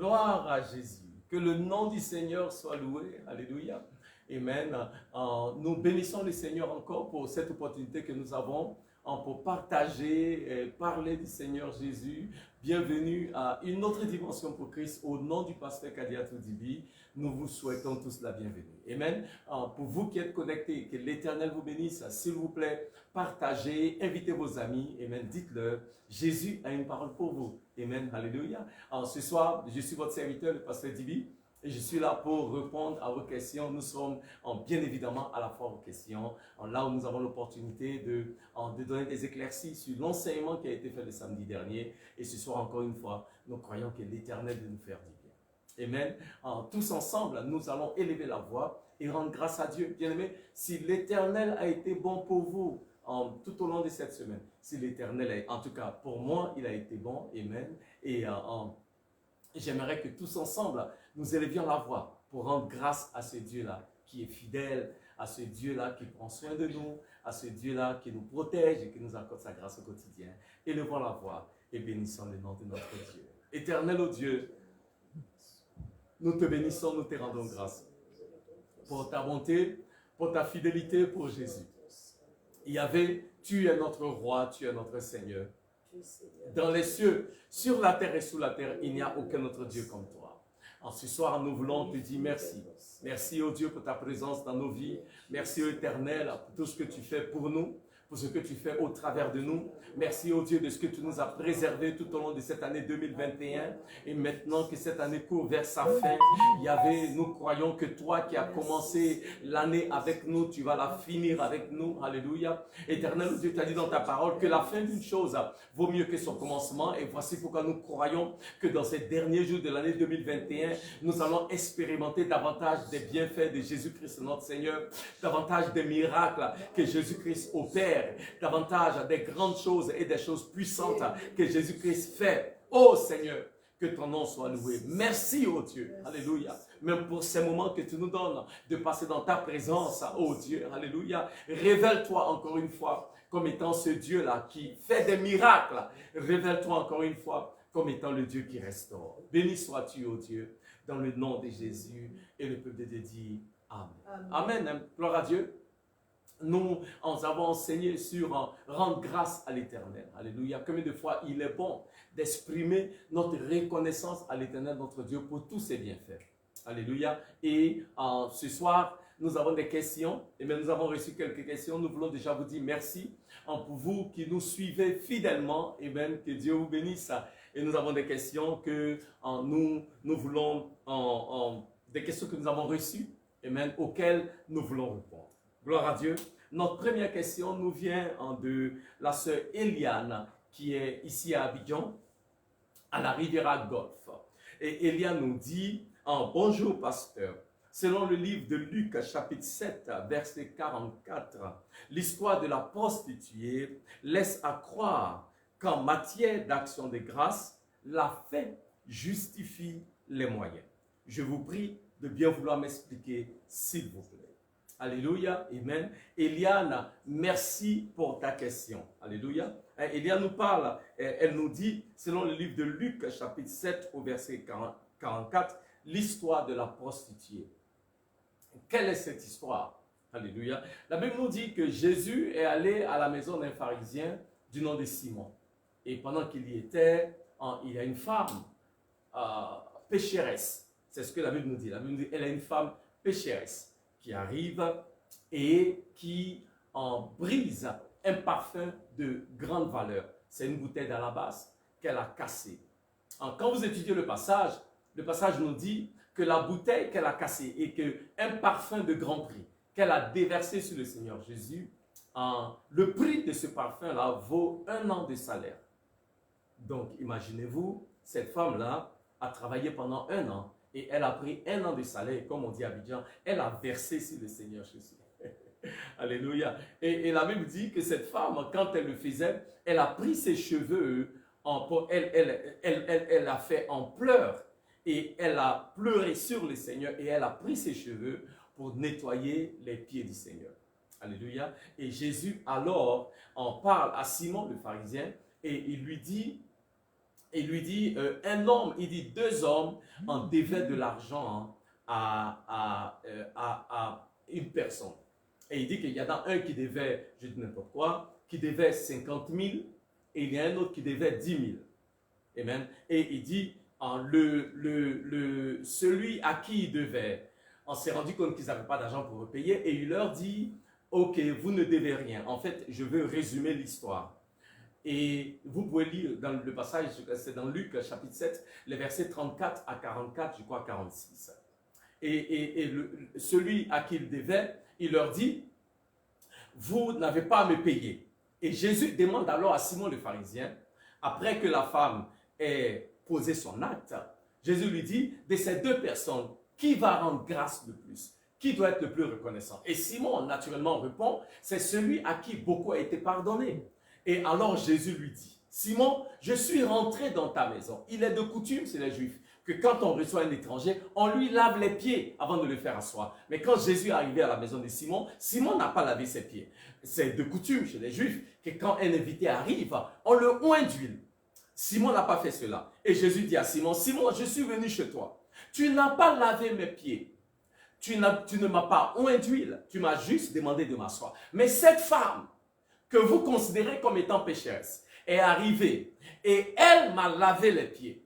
Gloire à Jésus. Que le nom du Seigneur soit loué. Alléluia. Amen. Nous bénissons le Seigneur encore pour cette opportunité que nous avons pour partager et parler du Seigneur Jésus. Bienvenue à une autre dimension pour Christ. Au nom du pasteur Kadiatou Dibi, nous vous souhaitons tous la bienvenue. Amen. Pour vous qui êtes connectés, que l'Éternel vous bénisse. S'il vous plaît, partagez, invitez vos amis. Amen. Dites-leur, Jésus a une parole pour vous. Amen. Alléluia. Ce soir, je suis votre serviteur, le pasteur Dibi. Et je suis là pour répondre à vos questions. Nous sommes bien évidemment à la fois aux questions, là où nous avons l'opportunité de donner des éclaircies sur l'enseignement qui a été fait le samedi dernier. Et ce soir, encore une fois, nous croyons que l'Éternel veut nous faire du bien. Amen. Tous ensemble, nous allons élever la voix et rendre grâce à Dieu. Bien-aimés, si l'Éternel a été bon pour vous tout au long de cette semaine, si l'Éternel, en tout cas pour moi, il a été bon. Amen. Et j'aimerais que tous ensemble, nous élevions la voix pour rendre grâce à ce Dieu-là qui est fidèle, à ce Dieu-là qui prend soin de nous, à ce Dieu-là qui nous protège et qui nous accorde sa grâce au quotidien. Élevons la voix et bénissons le nom de notre Dieu. Éternel, ô Dieu, nous te bénissons, nous te rendons grâce pour ta bonté, pour ta fidélité pour Jésus. Yahvé, tu es notre roi, tu es notre Seigneur. Dans les cieux, sur la terre et sous la terre, il n'y a aucun autre Dieu comme toi. En ce soir, nous voulons te dire merci. Merci, oh Dieu, pour ta présence dans nos vies. Merci, Éternel, pour tout ce que tu fais pour nous, pour ce que tu fais au travers de nous. Merci, oh Dieu, de ce que tu nous as préservé tout au long de cette année 2021. Et maintenant que cette année court vers sa fin, Yahvé, nous croyons que toi qui as commencé l'année avec nous, tu vas la finir avec nous. Alléluia. Éternel, Dieu t'a dit dans ta parole que la fin d'une chose vaut mieux que son commencement. Et voici pourquoi nous croyons que dans ces derniers jours de l'année 2021, nous allons expérimenter davantage des bienfaits de Jésus-Christ, notre Seigneur, davantage des miracles que Jésus-Christ opère, davantage des grandes choses et des choses puissantes que Jésus-Christ fait. Oh Seigneur, que ton nom soit loué. Merci, oh Dieu. Alléluia. Même pour ces moments que tu nous donnes de passer dans ta présence, oh Dieu. Alléluia. Révèle-toi encore une fois comme étant ce Dieu-là qui fait des miracles. Révèle-toi encore une fois comme étant le Dieu qui restaure. Béni sois-tu, oh Dieu, dans le nom de Jésus. Et le peuple de Dieu dit Amen. Amen. Amen. Gloire à Dieu. Nous avons enseigné sur rendre grâce à l'Éternel. Alléluia. Combien de fois il est bon d'exprimer notre reconnaissance à l'Éternel, notre Dieu, pour tous ses bienfaits. Alléluia. Et ce soir, nous avons des questions. Et bien, nous avons reçu quelques questions. Nous voulons déjà vous dire merci pour vous qui nous suivez fidèlement. Et bien, que Dieu vous bénisse. Et nous avons des questions que nous voulons, des questions que nous avons reçues, et même auxquelles nous voulons répondre. Gloire à Dieu. Notre première question nous vient de la sœur Eliane, qui est ici à Abidjan, à la Riviera Golfe. Et Eliane nous dit, bonjour pasteur, selon le livre de Luc, chapitre 7, verset 44, l'histoire de la prostituée laisse à croire qu'en matière d'action de grâce, la fin justifie les moyens. Je vous prie de bien vouloir m'expliquer, s'il vous plaît. Alléluia, amen. Eliane, merci pour ta question. Alléluia. Eliane nous parle, elle nous dit, selon le livre de Luc, chapitre 7, au verset 44, l'histoire de la prostituée. Quelle est cette histoire? Alléluia. La Bible nous dit que Jésus est allé à la maison d'un pharisien du nom de Simon. Et pendant qu'il y était, il y a une femme pécheresse. C'est ce que la Bible nous dit. La Bible nous dit qu'elle est une femme pécheresse qui arrive et qui brise un parfum de grande valeur. C'est une bouteille d'alabastre qu'elle a cassée. Quand vous étudiez le passage nous dit que la bouteille qu'elle a cassée et qu'un parfum de grand prix qu'elle a déversé sur le Seigneur Jésus, le prix de ce parfum-là vaut 1 an de salaire. Donc, imaginez-vous, cette femme-là a travaillé pendant 1 an et elle a pris 1 an de salaire, comme on dit à Abidjan, elle a versé sur le Seigneur Jésus. Alléluia. Et la Bible dit que cette femme, quand elle le faisait, elle a pris ses cheveux, elle a fait en pleurs et elle a pleuré sur le Seigneur et elle a pris ses cheveux pour nettoyer les pieds du Seigneur. Alléluia. Et Jésus alors en parle à Simon le pharisien et il lui dit, il lui dit, un homme, il dit 2 hommes en devaient de l'argent à une personne. Et il dit qu'il y en a un qui devait, je dis n'importe quoi, qui devait 50 000 et il y a un autre qui devait 10 000. Amen. Et il dit, celui à qui il devait, on s'est rendu compte qu'ils n'avaient pas d'argent pour repayer et il leur dit, ok, vous ne devez rien. En fait, je veux résumer l'histoire. Et vous pouvez lire dans le passage, c'est dans Luc chapitre 7, les versets 34 à 44, je crois 46. Et celui à qui il devait, il leur dit, vous n'avez pas à me payer. Et Jésus demande alors à Simon le pharisien, après que la femme ait posé son acte, Jésus lui dit, de ces 2 personnes, qui va rendre grâce le plus? Qui doit être le plus reconnaissant? Et Simon, naturellement, répond, c'est celui à qui beaucoup a été pardonné. Et alors Jésus lui dit, Simon, je suis rentré dans ta maison. Il est de coutume, c'est les Juifs, que quand on reçoit un étranger, on lui lave les pieds avant de le faire asseoir. Mais quand Jésus est arrivé à la maison de Simon, Simon n'a pas lavé ses pieds. C'est de coutume chez les Juifs que quand un invité arrive, on le oint d'huile. Simon n'a pas fait cela. Et Jésus dit à Simon, Simon, je suis venu chez toi. Tu n'as pas lavé mes pieds. Tu ne m'as pas oint d'huile. Tu m'as juste demandé de m'asseoir. Mais cette femme que vous considérez comme étant pécheresse est arrivée et elle m'a lavé les pieds.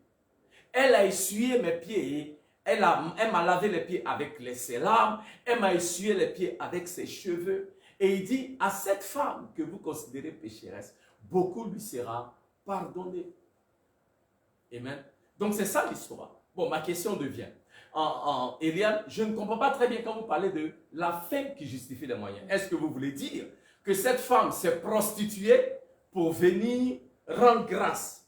Elle a essuyé mes pieds. Elle m'a lavé les pieds avec ses larmes. Elle m'a essuyé les pieds avec ses cheveux. Et il dit, à cette femme que vous considérez pécheresse, beaucoup lui sera pardonné. Amen. Donc c'est ça l'histoire. Bon, ma question devient, Eliane, je ne comprends pas très bien quand vous parlez de la fin qui justifie les moyens. Est-ce que vous voulez dire que cette femme s'est prostituée pour venir rendre grâce?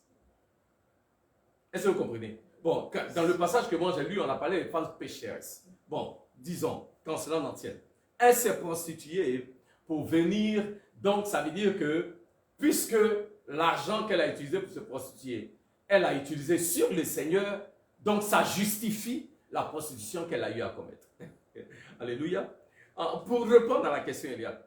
Est-ce que vous comprenez? Bon, dans le passage que moi j'ai lu, on a parlé de femmes pécheresses. Bon, disons, quand cela n'en tient. Elle s'est prostituée pour venir, donc ça veut dire que, puisque l'argent qu'elle a utilisé pour se prostituer, elle a utilisé sur le Seigneur, donc ça justifie la prostitution qu'elle a eu à commettre. Alléluia. Pour répondre à la question, Eliane,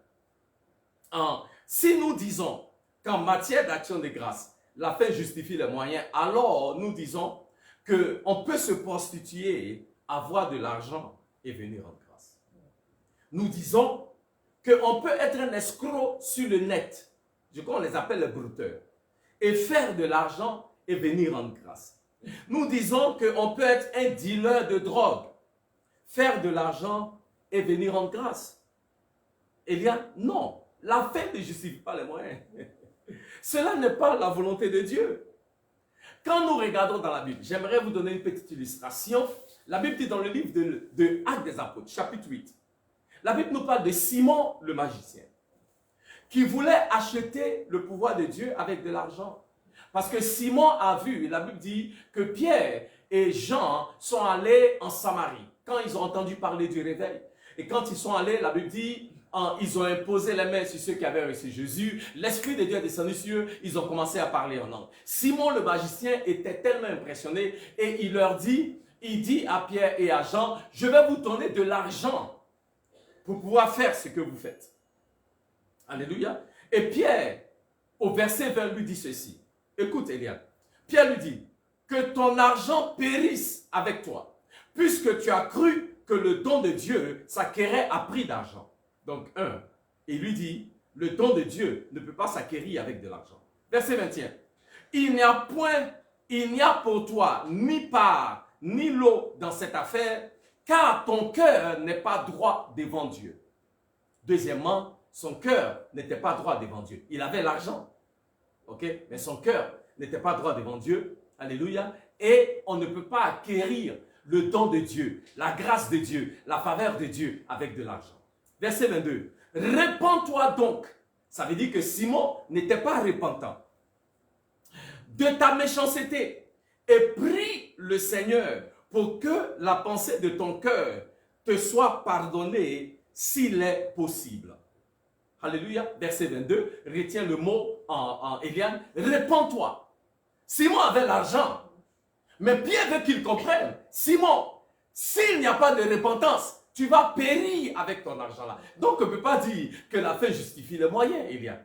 si nous disons qu'en matière d'action de grâce, la fin justifie les moyens, alors nous disons qu'on peut se prostituer, avoir de l'argent et venir en grâce. Nous disons qu'on peut être un escroc sur le net, je crois qu'on les appelle les brouteurs, et faire de l'argent et venir en grâce. Nous disons qu'on peut être un dealer de drogue, faire de l'argent et venir en grâce. Eh bien, non, la fin ne justifie pas les moyens. Cela n'est pas la volonté de Dieu. Quand nous regardons dans la Bible, j'aimerais vous donner une petite illustration. La Bible dit dans le livre de Actes des Apôtres, chapitre 8. La Bible nous parle de Simon le magicien, qui voulait acheter le pouvoir de Dieu avec de l'argent. Parce que Simon a vu, la Bible dit que Pierre et Jean sont allés en Samarie, quand ils ont entendu parler du réveil. Et quand ils sont allés, la Bible dit, ils ont imposé les mains sur ceux qui avaient reçu Jésus. L'Esprit de Dieu est descendu sur eux, ils ont commencé à parler en langue. Simon le magicien était tellement impressionné et il dit à Pierre et à Jean, je vais vous donner de l'argent pour pouvoir faire ce que vous faites. Alléluia. Et Pierre, au verset 20, lui dit ceci. Écoute, Eliane. Pierre lui dit, que ton argent périsse avec toi, puisque tu as cru que le don de Dieu s'acquérait à prix d'argent. Donc, il lui dit, le don de Dieu ne peut pas s'acquérir avec de l'argent. Verset 21. Il n'y a pour toi ni part, ni lot dans cette affaire, car ton cœur n'est pas droit devant Dieu. Deuxièmement, son cœur n'était pas droit devant Dieu. Il avait l'argent, ok, mais son cœur n'était pas droit devant Dieu. Alléluia. Et on ne peut pas acquérir le don de Dieu, la grâce de Dieu, la faveur de Dieu avec de l'argent. Verset 22. Répands-toi donc. Ça veut dire que Simon n'était pas repentant de ta méchanceté et prie le Seigneur pour que la pensée de ton cœur te soit pardonnée s'il est possible. Alléluia. Verset 22. Retiens le mot en Eliane. Répands-toi. Simon avait l'argent. Mais Pierre veut qu'il comprenne. Simon, s'il n'y a pas de repentance, tu vas périr avec ton argent là. Donc on ne peut pas dire que la fin justifie les moyens, Eliane.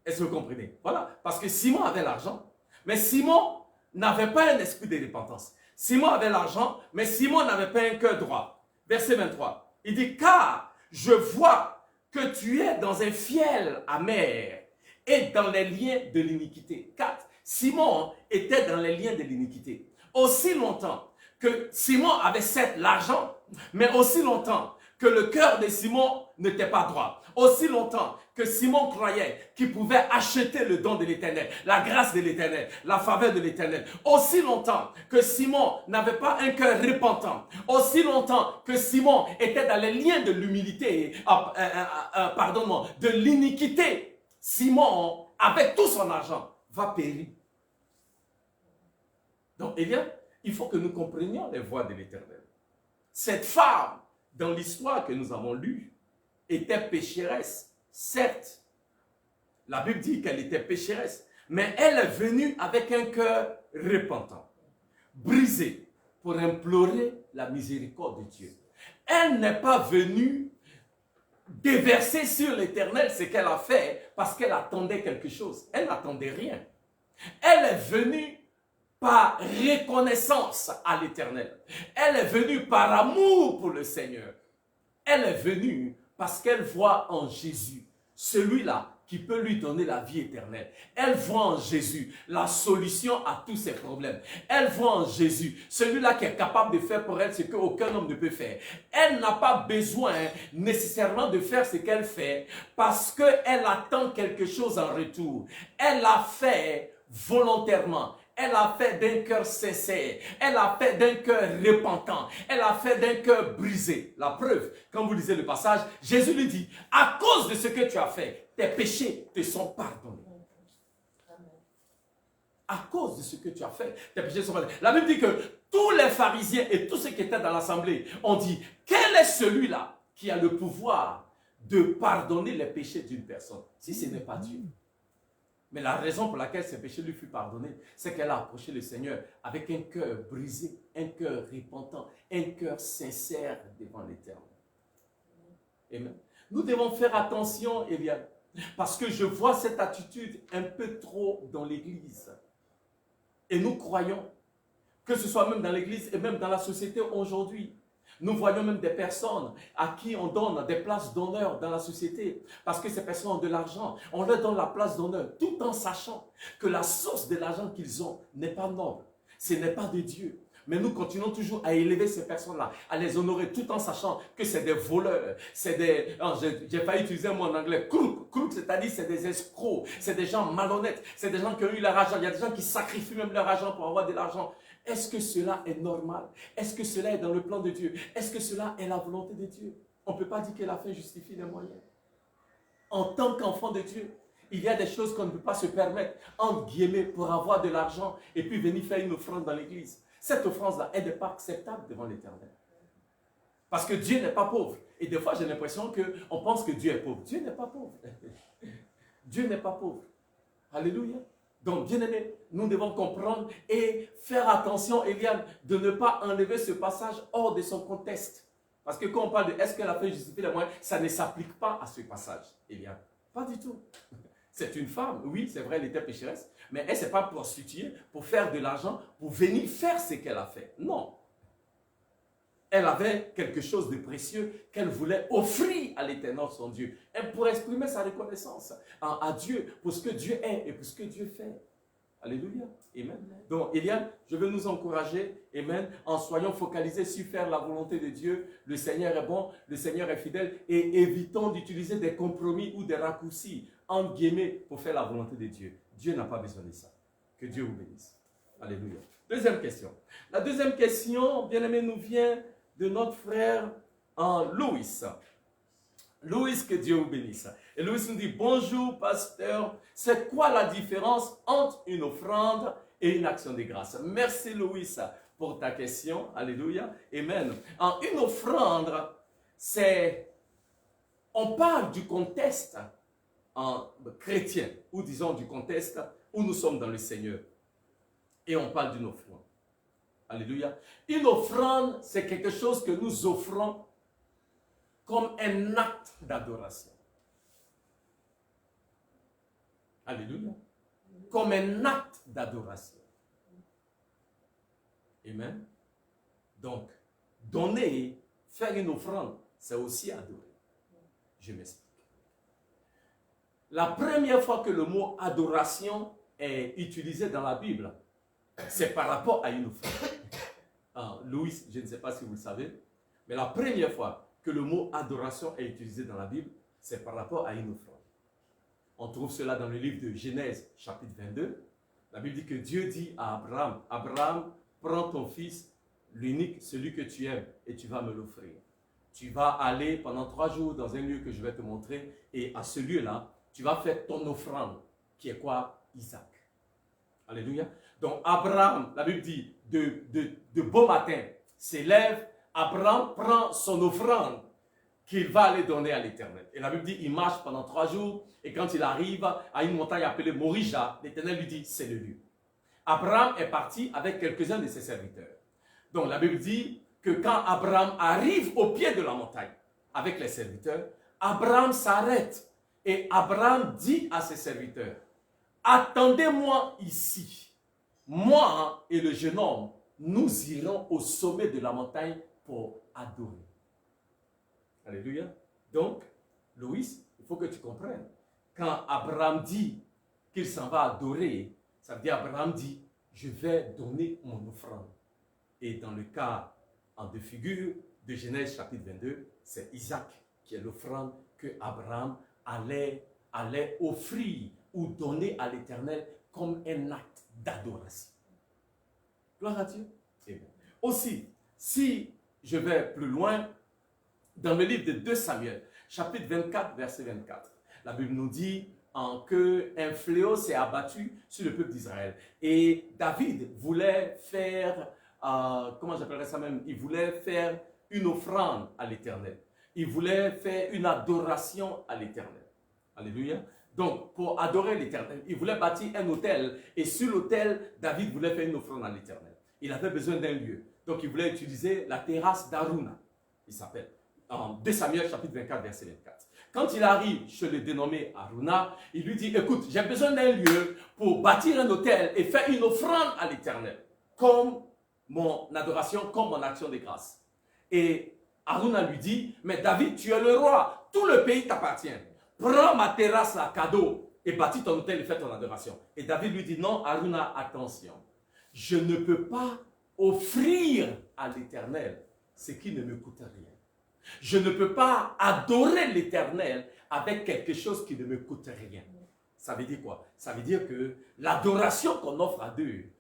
Est-ce que vous comprenez? Voilà. Parce que Simon avait l'argent. Mais Simon n'avait pas un esprit de repentance. Simon avait l'argent, mais Simon n'avait pas un cœur droit. Verset 23. Il dit, car je vois que tu es dans un fiel amer et dans les liens de l'iniquité. 4. Simon était dans les liens de l'iniquité. Aussi longtemps que Simon avait certes l'argent, mais aussi longtemps que le cœur de Simon n'était pas droit. Aussi longtemps que Simon croyait qu'il pouvait acheter le don de l'Éternel, la grâce de l'Éternel, la faveur de l'Éternel. Aussi longtemps que Simon n'avait pas un cœur repentant. Aussi longtemps que Simon était dans les liens de l'humilité, de l'iniquité. Simon, avec tout son argent, va périr. Donc, il faut que nous comprenions les voies de l'Éternel. Cette femme, dans l'histoire que nous avons lue, était pécheresse, certes. La Bible dit qu'elle était pécheresse, mais elle est venue avec un cœur repentant, brisé, pour implorer la miséricorde de Dieu. Elle n'est pas venue déverser sur l'Éternel ce qu'elle a fait parce qu'elle attendait quelque chose. Elle n'attendait rien. Elle est venue par reconnaissance à l'Éternel. Elle est venue par amour pour le Seigneur. Elle est venue parce qu'elle voit en Jésus celui-là qui peut lui donner la vie éternelle. Elle voit en Jésus la solution à tous ses problèmes. Elle voit en Jésus celui-là qui est capable de faire pour elle ce qu'aucun homme ne peut faire. Elle n'a pas besoin nécessairement de faire ce qu'elle fait parce qu'elle attend quelque chose en retour. Elle l'a fait volontairement. Elle a fait d'un cœur sincère. Elle a fait d'un cœur repentant. Elle a fait d'un cœur brisé. La preuve, quand vous lisez le passage, Jésus lui dit, à cause de ce que tu as fait, tes péchés te sont pardonnés. À cause de ce que tu as fait, tes péchés sont pardonnés. La Bible dit que tous les pharisiens et tous ceux qui étaient dans l'assemblée ont dit, quel est celui-là qui a le pouvoir de pardonner les péchés d'une personne, si ce n'est pas Dieu? Mais la raison pour laquelle ce péché lui fut pardonné, c'est qu'elle a approché le Seigneur avec un cœur brisé, un cœur repentant, un cœur sincère devant l'Éternel. Amen. Nous devons faire attention, Eliane, parce que je vois cette attitude un peu trop dans l'Église. Et nous croyons, que ce soit même dans l'Église et même dans la société aujourd'hui, nous voyons même des personnes à qui on donne des places d'honneur dans la société parce que ces personnes ont de l'argent. On leur donne la place d'honneur tout en sachant que la source de l'argent qu'ils ont n'est pas noble. Ce n'est pas de Dieu. Mais nous continuons toujours à élever ces personnes-là, à les honorer tout en sachant que c'est des voleurs. C'est des... J'ai failli utiliser un mot en anglais. Crook, c'est-à-dire c'est des escrocs. C'est des gens malhonnêtes. C'est des gens qui ont eu leur argent. Il y a des gens qui sacrifient même leur argent pour avoir de l'argent. Est-ce que cela est normal? Est-ce que cela est dans le plan de Dieu? Est-ce que cela est la volonté de Dieu? On ne peut pas dire que la fin justifie les moyens. En tant qu'enfant de Dieu, il y a des choses qu'on ne peut pas se permettre, entre guillemets, pour avoir de l'argent et puis venir faire une offrande dans l'église. Cette offrande-là, elle n'est pas acceptable devant l'Éternel. Parce que Dieu n'est pas pauvre. Et des fois, j'ai l'impression qu'on pense que Dieu est pauvre. Dieu n'est pas pauvre. Dieu n'est pas pauvre. Alléluia. Donc, bien aimé, nous devons comprendre et faire attention, Eliane, de ne pas enlever ce passage hors de son contexte. Parce que quand on parle de est-ce que la fin justifie les moyens, ça ne s'applique pas à ce passage, Eliane. Pas du tout. C'est une femme, oui, c'est vrai, elle était pécheresse, mais elle ne s'est pas prostituée pour faire de l'argent, pour venir faire ce qu'elle a fait. Non. Elle avait quelque chose de précieux qu'elle voulait offrir à l'Éternel, son Dieu. Elle pour exprimer sa reconnaissance à Dieu pour ce que Dieu est et pour ce que Dieu fait. Alléluia. Amen. Donc, Eliane, je veux nous encourager, amen, en soyant focalisés sur faire la volonté de Dieu. Le Seigneur est bon, le Seigneur est fidèle et évitons d'utiliser des compromis ou des raccourcis, entre guillemets, pour faire la volonté de Dieu. Dieu n'a pas besoin de ça. Que Dieu vous bénisse. Alléluia. Deuxième question. La deuxième question, bien aimé, nous vient de notre frère Louis. Louis, que Dieu vous bénisse. Et Louis nous dit, bonjour pasteur, c'est quoi la différence entre une offrande et une action de grâce? Merci Louis pour ta question. Alléluia. Amen. Une offrande, c'est, on parle du contexte chrétien, ou disons du contexte où nous sommes dans le Seigneur. Et on parle d'une offrande. Alléluia. Une offrande, c'est quelque chose que nous offrons comme un acte d'adoration. Alléluia. comme un acte d'adoration. Amen. Donc, donner, faire une offrande, c'est aussi adorer. Je m'explique. La première fois que le mot adoration est utilisé dans la Bible, c'est par rapport à une offrande. Louis, je ne sais pas si vous le savez, mais la première fois que le mot adoration est utilisé dans la Bible, c'est par rapport à une offrande. On trouve cela dans le livre de Genèse, chapitre 22. La Bible dit que Dieu dit à Abraham, Abraham, prends ton fils, l'unique, celui que tu aimes, et tu vas me l'offrir. Tu vas aller pendant 3 jours dans un lieu que je vais te montrer, et à ce lieu-là, tu vas faire ton offrande, qui est quoi? Isaac. Alléluia. Donc Abraham, la Bible dit, de beau matin, s'élève, Abraham prend son offrande qu'il va aller donner à l'Éternel. Et la Bible dit, il marche pendant 3 jours, et quand il arrive à une montagne appelée Morija, l'Éternel lui dit, c'est le lieu. Abraham est parti avec quelques-uns de ses serviteurs. Donc la Bible dit que quand Abraham arrive au pied de la montagne avec les serviteurs, Abraham s'arrête et Abraham dit à ses serviteurs, attendez-moi ici. Moi et le jeune homme, nous irons au sommet de la montagne pour adorer. Alléluia. Donc, Louis, il faut que tu comprennes. Quand Abraham dit qu'il s'en va adorer, ça veut dire Abraham dit, je vais donner mon offrande. Et dans le cas en deux figures de Genèse chapitre 22, c'est Isaac qui est l'offrande que Abraham allait offrir ou donner à l'Éternel comme un acte d'adoration. Gloire à Dieu. Aussi, si je vais plus loin, dans le livre de 2 Samuel, chapitre 24, verset 24, la Bible nous dit qu'un fléau s'est abattu sur le peuple d'Israël. Et David voulait faire, comment j'appellerais ça même, il voulait faire une offrande à l'Éternel. Il voulait faire une adoration à l'Éternel. Alléluia. Donc, pour adorer l'Éternel, il voulait bâtir un autel. Et sur l'autel, David voulait faire une offrande à l'Éternel. Il avait besoin d'un lieu. Donc, il voulait utiliser la terrasse d'Aruna. Il s'appelle. En 2 Samuel, chapitre 24, verset 24. Quand il arrive chez le dénommé Aruna, il lui dit, écoute, j'ai besoin d'un lieu pour bâtir un autel et faire une offrande à l'Éternel. Comme mon adoration, comme mon action de grâce. Et Aruna lui dit, mais David, tu es le roi. Tout le pays t'appartient. Prends ma terrasse à cadeau et bâtis ton autel et fais ton adoration. Et David lui dit, non, Aruna, attention. Je ne peux pas offrir à l'Éternel ce qui ne me coûte rien. Je ne peux pas adorer l'Éternel avec quelque chose qui ne me coûte rien. Ça veut dire quoi? Ça veut dire que l'adoration qu'on offre à Dieu,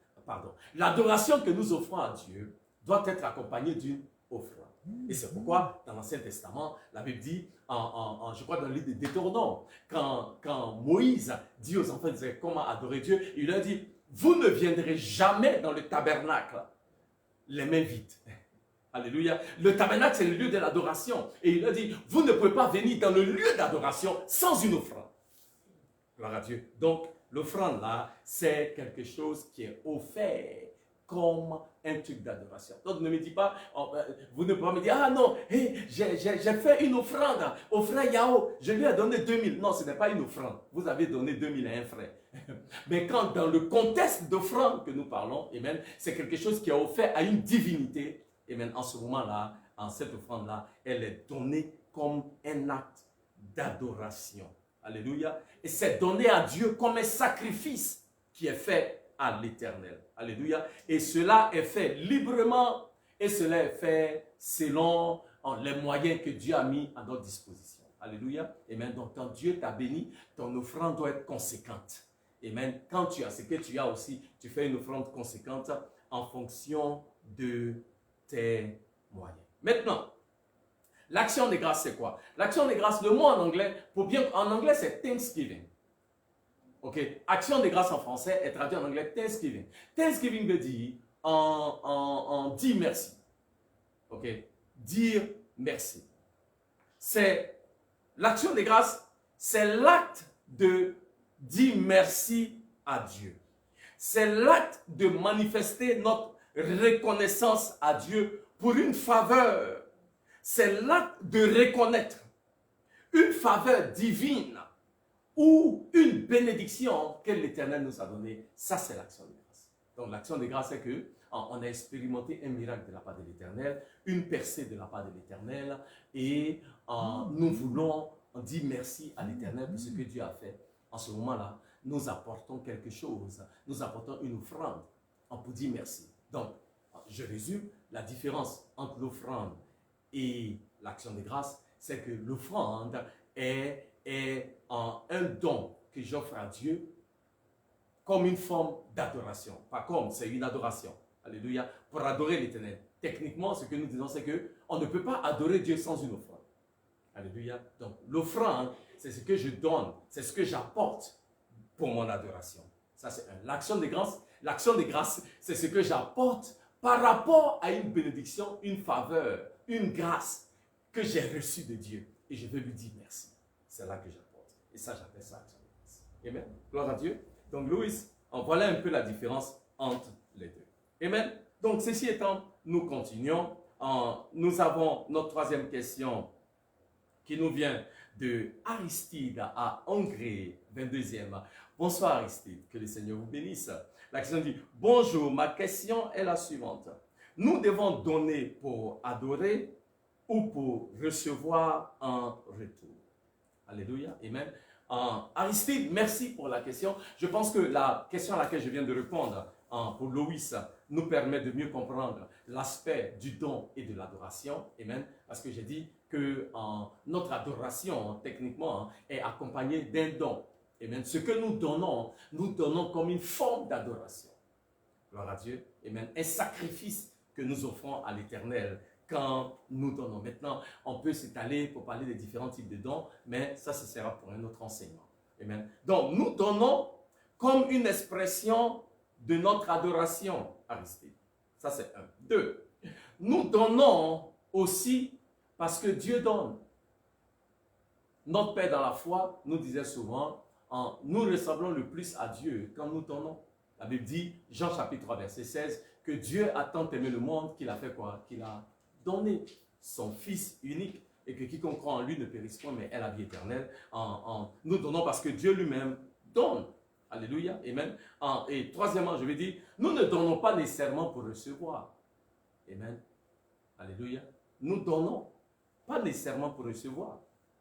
l'adoration que nous offrons à Dieu doit être accompagnée d'une offrande. Et c'est pourquoi, dans l'Ancien Testament, la Bible dit, je crois dans le livre de Deutéronome, quand Moïse dit aux enfants d'Israël comment adorer Dieu, il leur dit, vous ne viendrez jamais dans le tabernacle les mains vides. Alléluia. Le tabernacle, c'est le lieu de l'adoration. Et il a dit, vous ne pouvez pas venir dans le lieu d'adoration sans une offrande. Gloire à Dieu. Donc, l'offrande là, c'est quelque chose qui est offert comme un truc d'adoration. Donc, ne me dites pas, vous ne pouvez pas me dire, ah non, hey, j'ai fait une offrande au frère Yao, je lui ai donné 2000. Non, ce n'est pas une offrande. Vous avez donné 2000 à un frère. Mais quand dans le contexte d'offrande que nous parlons, amen, c'est quelque chose qui est offert à une divinité. Et maintenant, en ce moment-là, en cette offrande-là, elle est donnée comme un acte d'adoration. Alléluia. Et c'est donné à Dieu comme un sacrifice qui est fait à l'Éternel. Alléluia. Et cela est fait librement et cela est fait selon les moyens que Dieu a mis à notre disposition. Alléluia. Amen. Donc, quand Dieu t'a béni, ton offrande doit être conséquente. Amen. Quand tu as ce que tu as aussi, tu fais une offrande conséquente en fonction de tes moyens. Maintenant, l'action de grâce, c'est quoi? L'action de grâce, le mot en anglais, en anglais, c'est Thanksgiving. Ok? Action de grâce en français est traduit en anglais Thanksgiving. Thanksgiving veut dire dire merci. Ok? Dire merci. C'est l'action de grâce, c'est l'acte de dire merci à Dieu. C'est l'acte de manifester notre reconnaissance à Dieu pour une faveur. C'est l'acte de reconnaître une faveur divine ou une bénédiction que l'Éternel nous a donnée. Ça, c'est l'action de grâce. Donc, l'action de grâce, c'est que on a expérimenté un miracle de la part de l'Éternel, une percée de la part de l'Éternel, et nous voulons dire merci à l'Éternel pour ce que Dieu a fait. En ce moment-là, nous apportons quelque chose, nous apportons une offrande pour dire merci. Donc, je résume, la différence entre l'offrande et l'action de grâce, c'est que l'offrande est un don que j'offre à Dieu comme une forme d'adoration. Pas comme, c'est une adoration. Alléluia. Pour adorer l'Éternel. Techniquement, ce que nous disons, c'est qu'on ne peut pas adorer Dieu sans une offrande. Alléluia. Donc, l'offrande, c'est ce que je donne, c'est ce que j'apporte pour mon adoration. Ça, c'est un. L'action de grâce, c'est ce que j'apporte par rapport à une bénédiction, une faveur, une grâce que j'ai reçue de Dieu. Et je veux lui dire merci. C'est là que j'apporte. Et ça, j'appelle ça action de grâce. Amen. Gloire à Dieu. Donc, Louis, voilà un peu la différence entre les deux. Amen. Donc, ceci étant, nous continuons. Nous avons notre troisième question qui nous vient de Aristide à Hongrie, 22e. Bonsoir Aristide, que le Seigneur vous bénisse. La question dit, bonjour, ma question est la suivante. Nous devons donner pour adorer ou pour recevoir un retour? Alléluia, amen. Aristide, merci pour la question. Je pense que la question à laquelle je viens de répondre pour Loïs nous permet de mieux comprendre l'aspect du don et de l'adoration. Amen. Parce que j'ai dit que notre adoration, techniquement, est accompagnée d'un don. Amen. Ce que nous donnons comme une forme d'adoration. Gloire à Dieu. Amen. Un sacrifice que nous offrons à l'Éternel quand nous donnons. Maintenant, on peut s'étaler pour parler des différents types de dons, mais ça, ce sera pour un autre enseignement. Amen. Donc, nous donnons comme une expression de notre adoration, Aristide. Ça, c'est un. Deux, nous donnons aussi parce que Dieu donne. Notre Père dans la foi nous disait souvent, nous ressemblons le plus à Dieu quand nous donnons. La Bible dit, Jean chapitre 3, verset 16, que Dieu a tant aimé le monde qu'il a fait quoi? Qu'il a donné son Fils unique et que quiconque croit en lui ne périsse point, mais ait la vie éternelle. Nous donnons parce que Dieu lui-même donne. Alléluia, amen. Et troisièmement, je vais dire, nous ne donnons pas nécessairement pour recevoir. Amen. Alléluia. Nous donnons pas nécessairement pour recevoir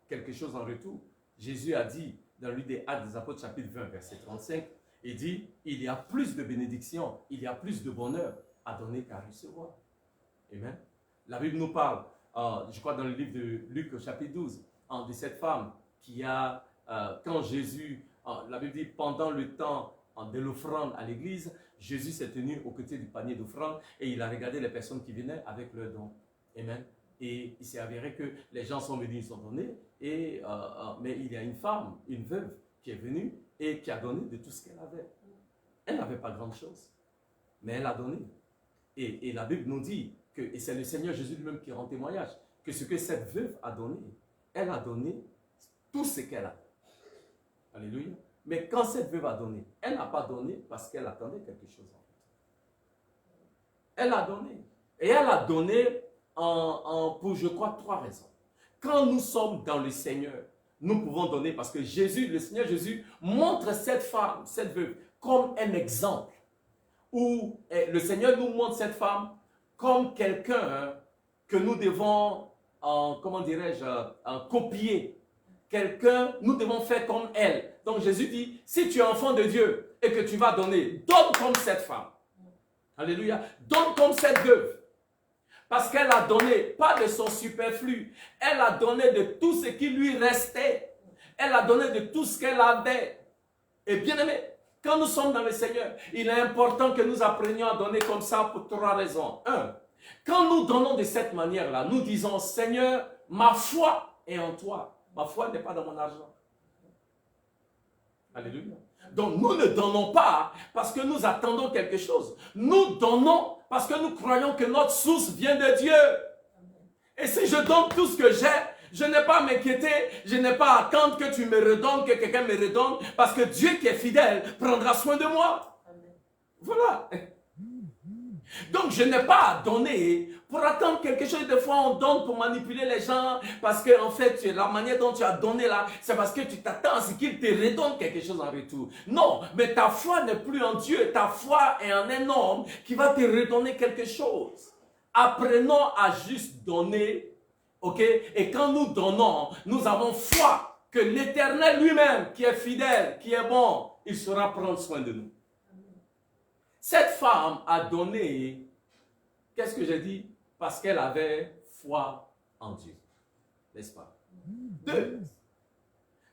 quelque chose en retour. Jésus a dit dans le livre des Actes des Apôtres, chapitre 20, verset 35, il dit, il y a plus de bénédictions, il y a plus de bonheur à donner qu'à recevoir. Amen. La Bible nous parle, je crois dans le livre de Luc, au chapitre 12, de cette femme qui a, quand Jésus, la Bible dit, pendant le temps de l'offrande à l'église, Jésus s'est tenu aux côtés du panier d'offrande et il a regardé les personnes qui venaient avec leurs dons. Amen. Et il s'est avéré que les gens sont venus, ils sont donnés, mais il y a une femme, une veuve, qui est venue et qui a donné de tout ce qu'elle avait. Elle n'avait pas grande chose, mais elle a donné. Et la Bible nous dit, et c'est le Seigneur Jésus lui-même qui rend témoignage, que ce que cette veuve a donné, elle a donné tout ce qu'elle a. Alléluia. Mais quand cette veuve a donné, elle n'a pas donné parce qu'elle attendait quelque chose en fait. Elle a donné. Et elle a donné pour, je crois, 3 raisons. Quand nous sommes dans le Seigneur, nous pouvons donner parce que Jésus, le Seigneur Jésus, montre cette femme, cette veuve, comme un exemple. Où le Seigneur nous montre cette femme comme quelqu'un que nous devons, comment dirais-je, copier. Quelqu'un, nous devons faire comme elle. Donc Jésus dit, si tu es enfant de Dieu et que tu vas donner, donne comme cette femme. Alléluia. Donne comme cette veuve. Parce qu'elle a donné, pas de son superflu, elle a donné de tout ce qui lui restait. Elle a donné de tout ce qu'elle avait. Et bien aimé, quand nous sommes dans le Seigneur, il est important que nous apprenions à donner comme ça pour 3 raisons. 1, quand nous donnons de cette manière-là, nous disons, Seigneur, ma foi est en toi. Ma foi n'est pas dans mon argent. Alléluia. Donc nous ne donnons pas parce que nous attendons quelque chose. Nous donnons parce que nous croyons que notre source vient de Dieu. Et si je donne tout ce que j'ai, je n'ai pas à m'inquiéter, je n'ai pas à attendre que tu me redonnes, que quelqu'un me redonne, parce que Dieu qui est fidèle prendra soin de moi. Voilà. Donc, je n'ai pas à donner pour attendre quelque chose. Des fois, on donne pour manipuler les gens parce que, en fait, la manière dont tu as donné là, c'est parce que tu t'attends à ce qu'ils te redonnent quelque chose en retour. Non, mais ta foi n'est plus en Dieu. Ta foi est en un homme qui va te redonner quelque chose. Apprenons à juste donner, ok? Et quand nous donnons, nous avons foi que l'Éternel lui-même, qui est fidèle, qui est bon, il saura prendre soin de nous. Cette femme a donné, qu'est-ce que j'ai dit? Parce qu'elle avait foi en Dieu. N'est-ce pas? 2.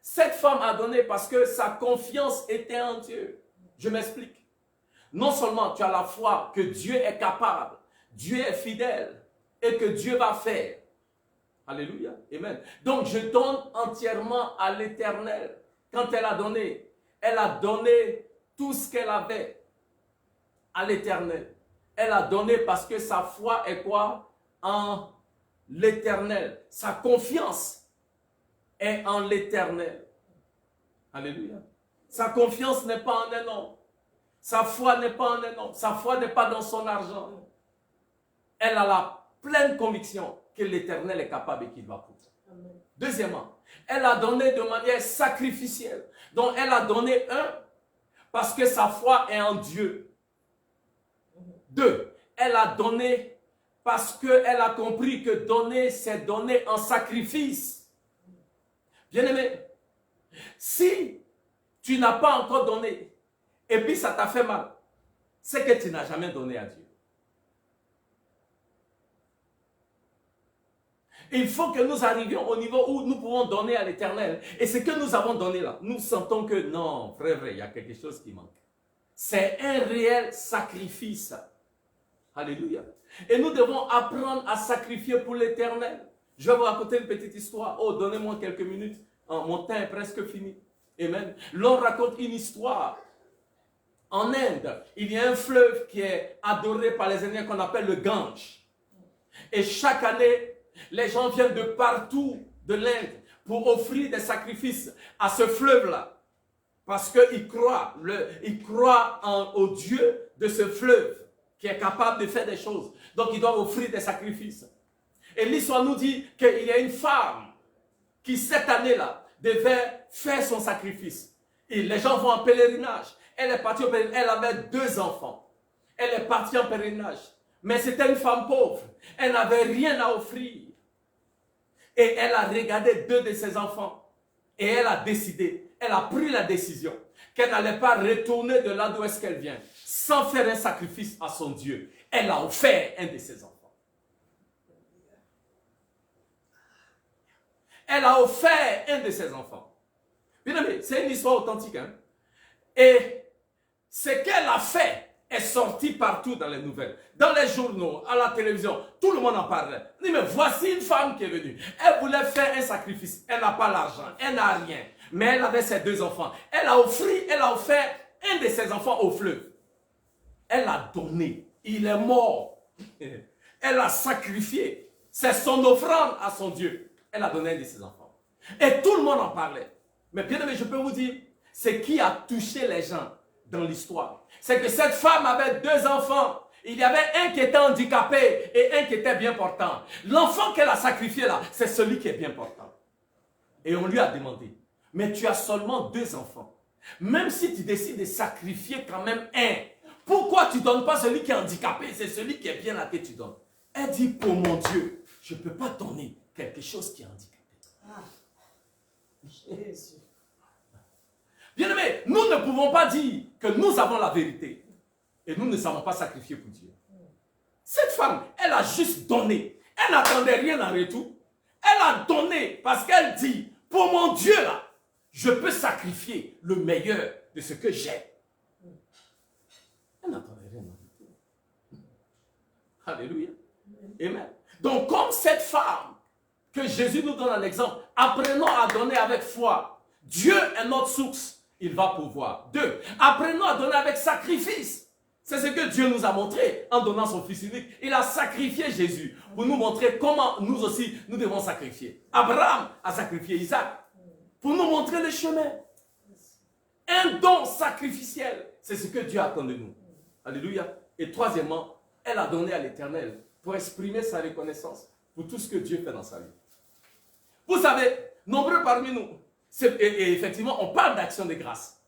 Cette femme a donné parce que sa confiance était en Dieu. Je m'explique. Non seulement tu as la foi que Dieu est capable, Dieu est fidèle et que Dieu va faire. Alléluia. Amen. Donc je donne entièrement à l'Éternel. Quand elle a donné tout ce qu'elle avait à l'Éternel. Elle a donné parce que sa foi est quoi? En l'Éternel. Sa confiance est en l'Éternel. Alléluia. Sa confiance n'est pas en un homme. Sa foi n'est pas en un homme. Sa foi n'est pas dans son argent. Elle a la pleine conviction que l'Éternel est capable et qu'il va pour. Deuxièmement, elle a donné de manière sacrificielle. Donc elle a donné parce que sa foi est en Dieu. 2, elle a donné parce qu'elle a compris que donner, c'est donner en sacrifice. Bien-aimé, si tu n'as pas encore donné et puis ça t'a fait mal, c'est que tu n'as jamais donné à Dieu. Il faut que nous arrivions au niveau où nous pouvons donner à l'Éternel. Et ce que nous avons donné là, nous sentons que non, frère, il y a quelque chose qui manque. C'est un réel sacrifice. Alléluia. Et nous devons apprendre à sacrifier pour l'Éternel. Je vais vous raconter une petite histoire. Oh, donnez-moi quelques minutes. Mon temps est presque fini. Amen. L'on raconte une histoire. En Inde, il y a un fleuve qui est adoré par les Indiens qu'on appelle le Gange. Et chaque année, les gens viennent de partout de l'Inde pour offrir des sacrifices à ce fleuve-là. Parce qu'ils croient, au Dieu de ce fleuve qui est capable de faire des choses. Donc ils doivent offrir des sacrifices. Et l'histoire nous dit qu'il y a une femme qui cette année-là devait faire son sacrifice. Et les gens vont en pèlerinage. Elle est partie au pèlerinage. Elle avait 2 enfants. Elle est partie en pèlerinage. Mais c'était une femme pauvre. Elle n'avait rien à offrir. Et elle a regardé 2 de ses enfants. Et elle a décidé, elle a pris la décision qu'elle n'allait pas retourner de là d'où est-ce qu'elle vient sans faire un sacrifice à son Dieu. Elle a offert un de ses enfants. Elle a offert un de ses enfants. Bien aimé, c'est une histoire authentique. Hein? Et ce qu'elle a fait est sorti partout dans les nouvelles, dans les journaux, à la télévision. Tout le monde en parlait. Elle dit, mais voici une femme qui est venue. Elle voulait faire un sacrifice. Elle n'a pas l'argent. Elle n'a rien. Mais elle avait ses 2 enfants. Elle a offert un de ses enfants au fleuve. Elle a donné. Il est mort. Elle a sacrifié. C'est son offrande à son Dieu. Elle a donné un de ses enfants. Et tout le monde en parlait. Mais bien aimé, je peux vous dire, ce qui a touché les gens dans l'histoire, c'est que cette femme avait 2 enfants. Il y avait un qui était handicapé et un qui était bien portant. L'enfant qu'elle a sacrifié là, c'est celui qui est bien portant. Et on lui a demandé, mais tu as seulement 2 enfants. Même si tu décides de sacrifier quand même un, pourquoi tu ne donnes pas celui qui est handicapé? C'est celui qui est bien là que tu donnes. Elle dit, pour mon Dieu, je ne peux pas donner quelque chose qui est handicapé. Jésus. Bien-aimés, nous ne pouvons pas dire que nous avons la vérité et nous ne savons pas sacrifier pour Dieu. Cette femme, elle a juste donné. Elle n'attendait rien en retour. Elle a donné parce qu'elle dit, pour mon Dieu là, je peux sacrifier le meilleur de ce que j'ai. Elle n'attendait rien en retour. Alléluia. Amen. Donc comme cette femme que Jésus nous donne un exemple, apprenons à donner avec foi. Dieu est notre source. Il va pouvoir. 2. Apprenons à donner avec sacrifice. C'est ce que Dieu nous a montré en donnant son Fils unique. Il a sacrifié Jésus pour nous montrer comment nous aussi, nous devons sacrifier. Abraham a sacrifié Isaac pour nous montrer le chemin. Un don sacrificiel. C'est ce que Dieu attend de nous. Alléluia. Et troisièmement, elle a donné à l'Éternel pour exprimer sa reconnaissance pour tout ce que Dieu fait dans sa vie. Vous savez, nombreux parmi nous, et effectivement, on parle d'action de grâce.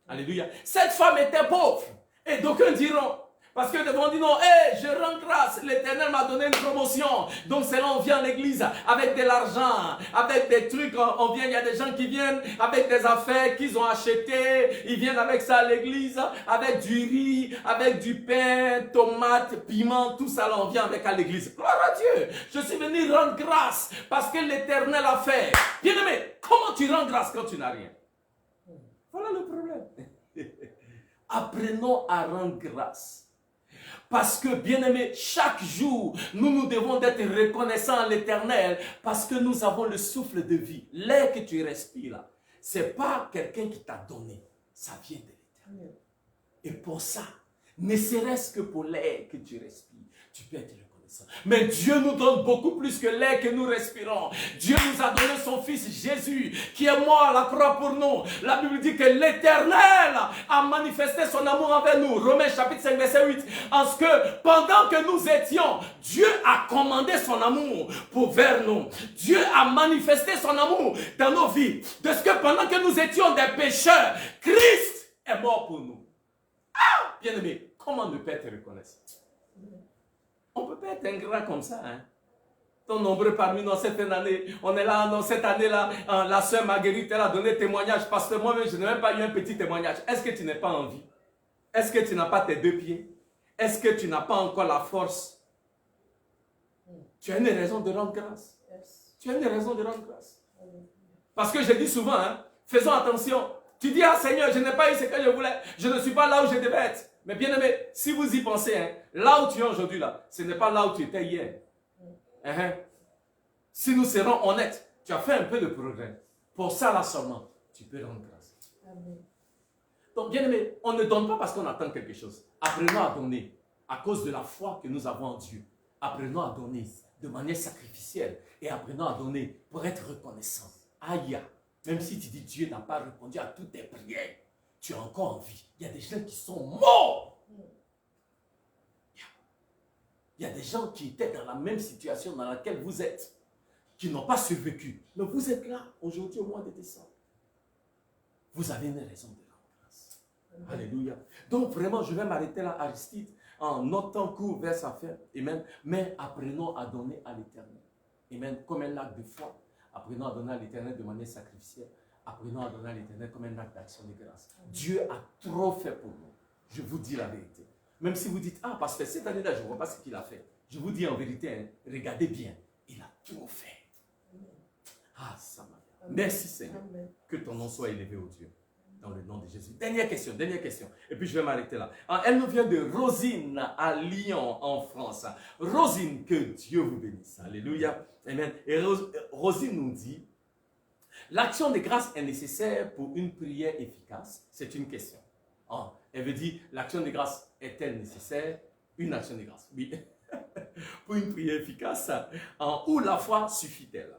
Alléluia. Cette femme était pauvre. Et d'aucuns diront, parce que devant dit non, je rends grâce, l'Éternel m'a donné une promotion. Donc c'est là on vient à l'église avec de l'argent, avec des trucs, on vient, il y a des gens qui viennent avec des affaires qu'ils ont achetées, ils viennent avec ça à l'église, avec du riz, avec du pain, tomates, piment, tout ça là on vient avec à l'église. Gloire à Dieu, je suis venu rendre grâce parce que l'Éternel a fait. Bien-aimé, comment tu rends grâce quand tu n'as rien? Voilà le problème. Apprenons à rendre grâce. Parce que, bien-aimés, chaque jour, nous devons être reconnaissants à l'Éternel parce que nous avons le souffle de vie. L'air que tu respires là, ce n'est pas quelqu'un qui t'a donné. Ça vient de l'Éternel. Et pour ça, ne serait-ce que pour l'air que tu respires, tu peux être reconnaissant. Mais Dieu nous donne beaucoup plus que l'air que nous respirons. Dieu nous a donné son Fils Jésus qui est mort à la croix pour nous. La Bible dit que l'Éternel a manifesté son amour envers nous. Romains chapitre 5 verset 8. En ce que pendant que nous étions, Dieu a commandé son amour vers nous. Dieu a manifesté son amour dans nos vies. De ce que pendant que nous étions des pécheurs, Christ est mort pour nous. Ah, bien-aimé, comment ne pas être reconnaissant? On ne peut pas être ingrat comme ça. Hein? Tant nombreux parmi nous, cette année, on est là, non, cette année-là, la sœur Marguerite, elle a donné témoignage parce que moi-même, je n'ai même pas eu un petit témoignage. Est-ce que tu n'es pas en vie? Est-ce que tu n'as pas tes deux pieds? Est-ce que tu n'as pas encore la force? Tu as une raison de rendre grâce. Tu as une raison de rendre grâce. Parce que je dis souvent, hein, faisons attention. Tu dis, ah Seigneur, je n'ai pas eu ce que je voulais. Je ne suis pas là où je devais être. Mais bien aimé, si vous y pensez, hein, là où tu es aujourd'hui, là, ce n'est pas là où tu étais hier. Si nous serons honnêtes, tu as fait un peu de progrès. Pour ça, là seulement, tu peux rendre grâce. Amen. Donc, bien aimé, on ne donne pas parce qu'on attend quelque chose. Apprenons à donner à cause de la foi que nous avons en Dieu. Apprenons à donner de manière sacrificielle et apprenons à donner pour être reconnaissant. Aïe, même si tu dis Dieu n'a pas répondu à toutes tes prières, tu es encore en vie. Il y a des gens qui sont morts. Il y a des gens qui étaient dans la même situation dans laquelle vous êtes, qui n'ont pas survécu. Mais vous êtes là, aujourd'hui, au mois de décembre. Vous avez une raison de rendre grâce. Alléluia. Donc, vraiment, je vais m'arrêter là, Aristide, en notant court vers sa fin. Amen. Mais apprenons à donner à l'Éternel. Amen. Comme un acte de foi. Apprenons à donner à l'Éternel de manière sacrificielle. Apprenons à donner à l'Éternel comme un acte d'action de grâce. Dieu a trop fait pour nous. Je vous dis la vérité. Même si vous dites, ah, parce que cette année-là, je ne vois pas ce qu'il a fait. Je vous dis en vérité, hein, regardez bien. Il a trop fait. Ah, ça m'a. Merci Seigneur. Que ton nom soit élevé au Dieu. Dans le nom de Jésus. Dernière question. Et puis je vais m'arrêter là. Elle nous vient de Rosine à Lyon, en France. Rosine, que Dieu vous bénisse. Alléluia. Amen. Et Rosine nous dit, l'action de grâce est nécessaire pour une prière efficace? C'est une question. Elle veut dire, l'action de grâce est-elle nécessaire? Une action de grâce. Oui. Pour une prière efficace. Où la foi suffit-elle?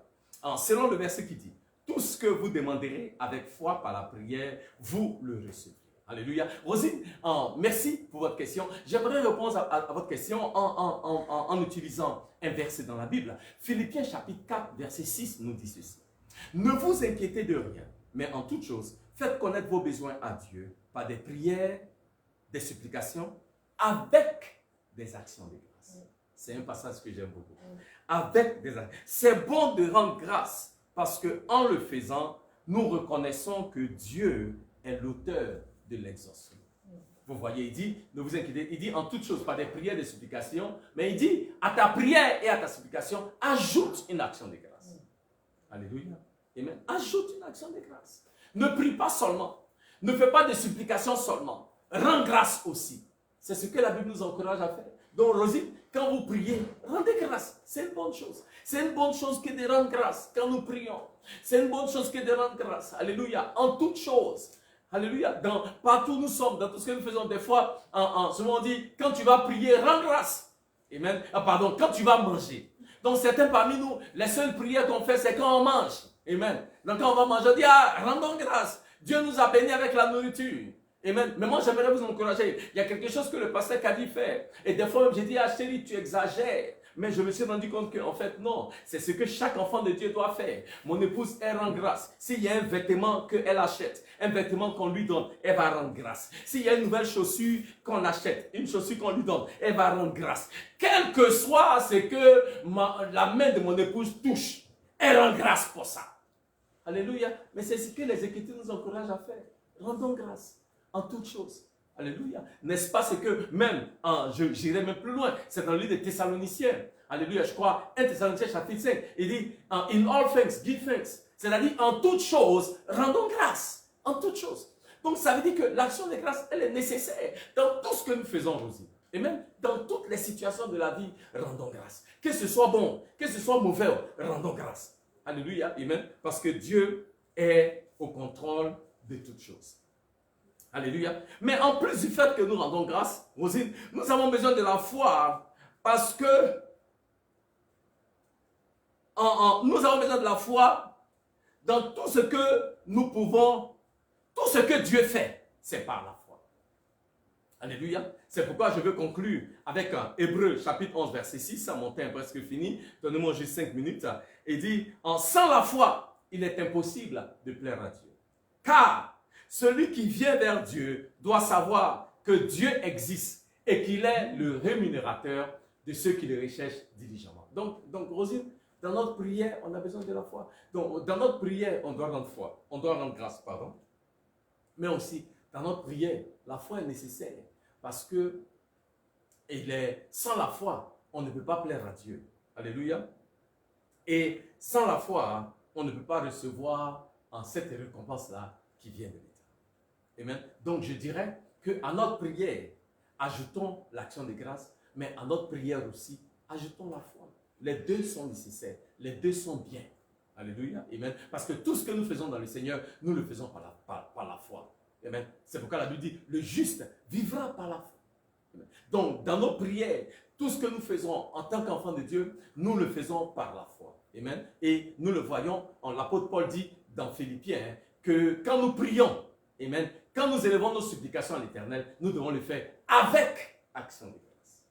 Selon le verset qui dit, tout ce que vous demanderez avec foi par la prière, vous le recevrez. Alléluia. Rosine, merci pour votre question. J'aimerais répondre à votre question en utilisant un verset dans la Bible. Philippiens chapitre 4, verset 6 nous dit ceci. Ne vous inquiétez de rien, mais en toute chose, faites connaître vos besoins à Dieu par des prières, des supplications, avec des actions de grâce. C'est un passage que j'aime beaucoup. Avec des actions. C'est bon de rendre grâce parce qu'en le faisant, nous reconnaissons que Dieu est l'auteur de l'exaucement. Vous voyez, il dit, ne vous inquiétez, il dit en toute chose par des prières, des supplications, mais il dit à ta prière et à ta supplication, ajoute une action de grâce. Alléluia. Amen. Ajoute une action de grâce. Ne prie pas seulement. Ne fais pas de supplications seulement. Rends grâce aussi. C'est ce que la Bible nous encourage à faire. Donc, Rosie, quand vous priez, rendez grâce. C'est une bonne chose. C'est une bonne chose que de rendre grâce quand nous prions. C'est une bonne chose que de rendre grâce. Alléluia. En toutes choses. Alléluia. Partout où nous sommes, dans tout ce que nous faisons, des fois, souvent on dit, quand tu vas prier, rends grâce. Amen. Quand tu vas manger. Donc, certains parmi nous, les seules prières qu'on fait, c'est quand on mange. Amen. Donc, quand on va manger, on dit, rendons grâce. Dieu nous a bénis avec la nourriture. Amen. Mais moi, j'aimerais vous encourager. Il y a quelque chose que le pasteur Kadi fait. Et des fois, j'ai dit, ah chérie, tu exagères. Mais je me suis rendu compte qu'en fait, non. C'est ce que chaque enfant de Dieu doit faire. Mon épouse, elle rend grâce. S'il y a un vêtement qu'elle achète, un vêtement qu'on lui donne, elle va rendre grâce. S'il y a une nouvelle chaussure qu'on achète, une chaussure qu'on lui donne, elle va rendre grâce. Quel que soit ce que la main de mon épouse touche, elle rend grâce pour ça. Alléluia. Mais c'est ce que les Écritures nous encouragent à faire. Rendons grâce en toutes choses. Alléluia. N'est-ce pas ce que même, j'irai même plus loin, c'est dans le livre des Thessaloniciens. Alléluia, je crois, 1 Thessaloniciens chapitre 5, il dit, in all things, give thanks. C'est-à-dire, en toutes choses, rendons grâce. En toutes choses. Donc, ça veut dire que l'action de grâce, elle est nécessaire dans tout ce que nous faisons, Rosie. Et même dans toutes les situations de la vie, rendons grâce. Que ce soit bon, que ce soit mauvais, rendons grâce. Alléluia, amen. Parce que Dieu est au contrôle de toutes choses. Alléluia. Mais en plus du fait que nous rendons grâce, Rosine, nous avons besoin de la foi parce que nous avons besoin de la foi dans tout ce que nous pouvons, tout ce que Dieu fait, c'est par la foi. Alléluia. C'est pourquoi je veux conclure avec Hébreux chapitre 11 verset 6, mon temps est presque fini, donnez-moi juste 5 minutes. Il dit, sans la foi, il est impossible de plaire à Dieu. Car celui qui vient vers Dieu doit savoir que Dieu existe et qu'il est le rémunérateur de ceux qui le recherchent diligemment. Donc Rosine, dans notre prière, on a besoin de la foi. Donc, dans notre prière, on doit rendre foi. On doit rendre grâce, pardon. Mais aussi, dans notre prière, la foi est nécessaire parce que sans la foi, on ne peut pas plaire à Dieu. Alléluia. Et sans la foi, on ne peut pas recevoir cette récompense-là qui vient de l'État. Amen. Donc, je dirais qu'à notre prière, ajoutons l'action de grâce, mais à notre prière aussi, ajoutons la foi. Les deux sont nécessaires. Les deux sont bien. Alléluia. Amen. Parce que tout ce que nous faisons dans le Seigneur, nous le faisons par la foi. Amen. C'est pourquoi la Bible dit, le juste vivra par la foi. Amen. Donc, dans nos prières, tout ce que nous faisons en tant qu'enfants de Dieu, nous le faisons par la foi. Amen. Et nous le voyons, l'apôtre Paul dit dans Philippiens, que quand nous prions, amen, quand nous élevons nos supplications à l'Éternel, nous devons le faire avec action de grâce.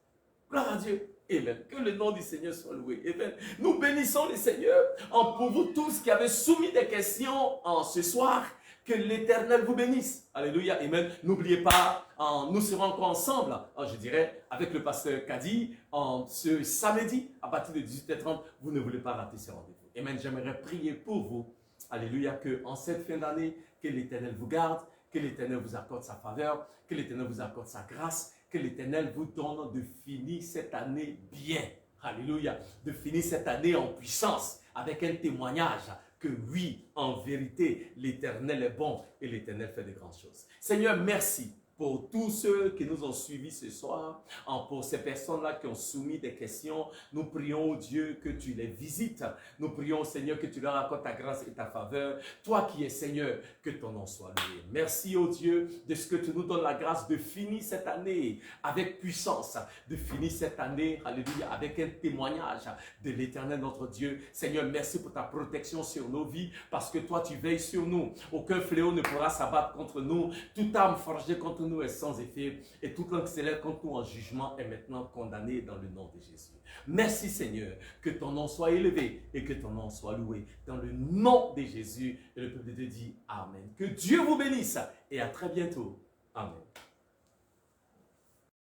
Gloire à Dieu. Amen. Que le nom du Seigneur soit loué. Amen. Nous bénissons le Seigneur pour vous tous qui avez soumis des questions ce soir. Que l'Éternel vous bénisse. Alléluia. Amen. N'oubliez pas, nous serons encore ensemble, je dirais, avec le pasteur Kadi, ce samedi, à partir de 18h30. Vous ne voulez pas rater ce rendez-vous. Amen. J'aimerais prier pour vous. Alléluia. Que en cette fin d'année, que l'Éternel vous garde, que l'Éternel vous accorde sa faveur, que l'Éternel vous accorde sa grâce, que l'Éternel vous donne de finir cette année bien. Alléluia. De finir cette année en puissance, avec un témoignage que oui, en vérité, l'Éternel est bon et l'Éternel fait de grandes choses. Seigneur, merci pour tous ceux qui nous ont suivis ce soir, pour ces personnes-là qui ont soumis des questions. Nous prions, Dieu, que tu les visites. Nous prions, Seigneur, que tu leur accordes ta grâce et ta faveur. Toi qui es Seigneur, que ton nom soit loué. Merci, oh Dieu, de ce que tu nous donnes la grâce de finir cette année avec puissance, de finir cette année, alléluia, avec un témoignage de l'Éternel notre Dieu. Seigneur, merci pour ta protection sur nos vies, parce que toi, tu veilles sur nous. Aucun fléau ne pourra s'abattre contre nous. Toute arme forgée contre nous est sans effet, et toute langue qui s'élève contre nous en jugement est maintenant condamnée dans le nom de Jésus. Merci Seigneur, que ton nom soit élevé et que ton nom soit loué dans le nom de Jésus. Et le peuple de Dieu dit Amen. Que Dieu vous bénisse et à très bientôt. Amen.